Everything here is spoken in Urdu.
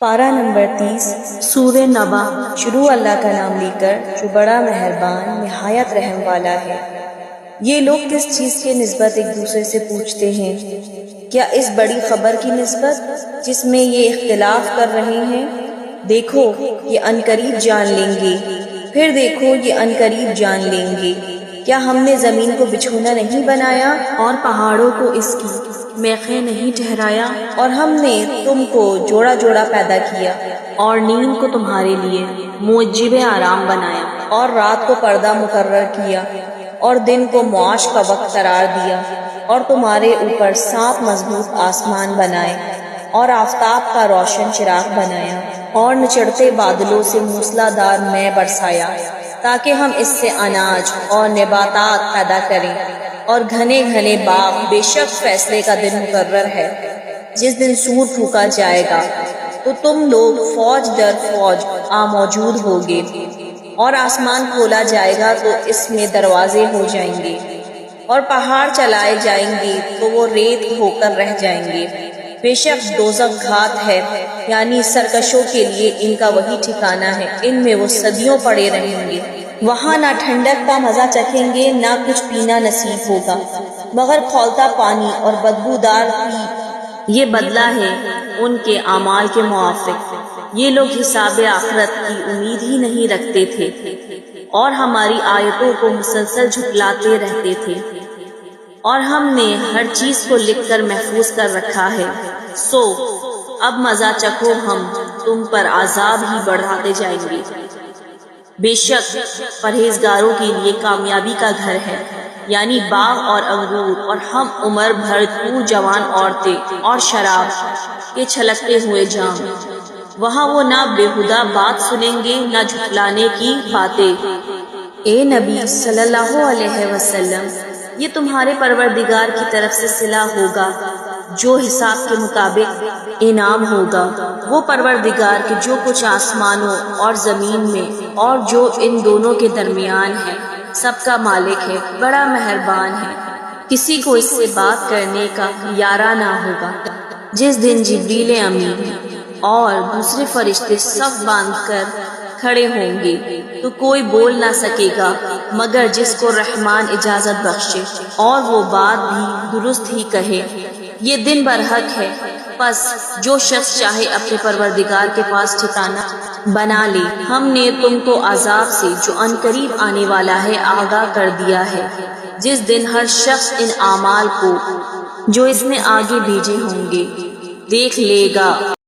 پارہ نمبر 30 سورہ نبا۔ شروع اللہ کا نام لے کر جو بڑا مہربان نہایت رحم والا ہے۔ یہ لوگ کس چیز کے نسبت ایک دوسرے سے پوچھتے ہیں؟ کیا اس بڑی خبر کی نسبت جس میں یہ اختلاف کر رہے ہیں؟ دیکھو یہ عنقریب جان لیں گے، پھر دیکھو یہ عنقریب جان لیں گے۔ کیا ہم نے زمین کو بچھونا نہیں بنایا اور پہاڑوں کو اس کی میخیں نہیں ٹھہرایا؟ اور ہم نے تم کو جوڑا جوڑا پیدا کیا اور نیند کو تمہارے لیے موجب آرام بنایا اور رات کو پردہ مقرر کیا اور دن کو معاش کا وقت قرار دیا اور تمہارے اوپر 7 مضبوط آسمان بنائے اور آفتاب کا روشن چراغ بنایا اور نچڑتے بادلوں سے موسلادھار مے برسایا تاکہ ہم اس سے اناج اور نباتات پیدا کریں اور گھنے گھنے باغ۔ بے شک فیصلے کا دن مقرر ہے، جس دن سور پھونکا جائے گا تو تم لوگ فوج در فوج موجود ہوگے، اور آسمان کھولا جائے گا تو اس میں دروازے ہو جائیں گے، اور پہاڑ چلائے جائیں گے تو وہ ریت ہو کر رہ جائیں گے۔ بے شک دوزخ گھات ہے، یعنی سرکشوں کے لیے ان کا وہی ٹھکانہ ہے، ان میں وہ صدیوں پڑے رہیں گے۔ وہاں نہ ٹھنڈک کا مزہ چکھیں گے نہ کچھ پینا نصیب ہوگا مگر کھولتا پانی اور بدبودار پیپ۔ یہ بدلہ ہے ان کے اعمال کے موافق۔ یہ لوگ حساب آخرت کی امید ہی نہیں رکھتے تھے اور ہماری آیتوں کو مسلسل جھٹلاتے رہتے تھے، اور ہم نے ہر چیز کو لکھ کر محفوظ کر رکھا ہے۔ سو اب مزہ چکھو، ہم تم پر عذاب ہی بڑھاتے جائیں گے۔ بے شک پرہیزگاروں کے لیے کامیابی کا گھر ہے، یعنی باغ اور انگور اور ہم عمر بھر جوان عورتیں اور شراب کے چھلکتے ہوئے جام۔ وہاں وہ نہ بےہودہ بات سنیں گے نہ جھٹلانے کی باتیں۔ اے نبی صلی اللہ علیہ وسلم، یہ تمہارے پروردگار کی طرف سے صلہ ہوگا جو حساب کے مطابق انعام ہوگا۔ وہ پروردگار کہ جو کچھ آسمانوں اور زمین میں اور جو ان دونوں کے درمیان ہے سب کا مالک ہے، بڑا مہربان ہے، کسی کو اس سے بات کرنے کا یارہ نہ ہوگا۔ جس دن جبریل امین اور دوسرے فرشتے صف باندھ کر کھڑے ہوں گے تو کوئی بول نہ سکے گا مگر جس کو رحمان اجازت بخشے، اور وہ بات بھی درست ہی کہے۔ یہ دن برحق ہے، پس جو شخص چاہے اپنے پروردگار کے پاس ٹھکانہ بنا لے۔ ہم نے تم کو عذاب سے جو عنقریب آنے والا ہے آگاہ کر دیا ہے، جس دن ہر شخص ان اعمال کو جو اس نے آگے بھیجے ہوں گے دیکھ لے گا۔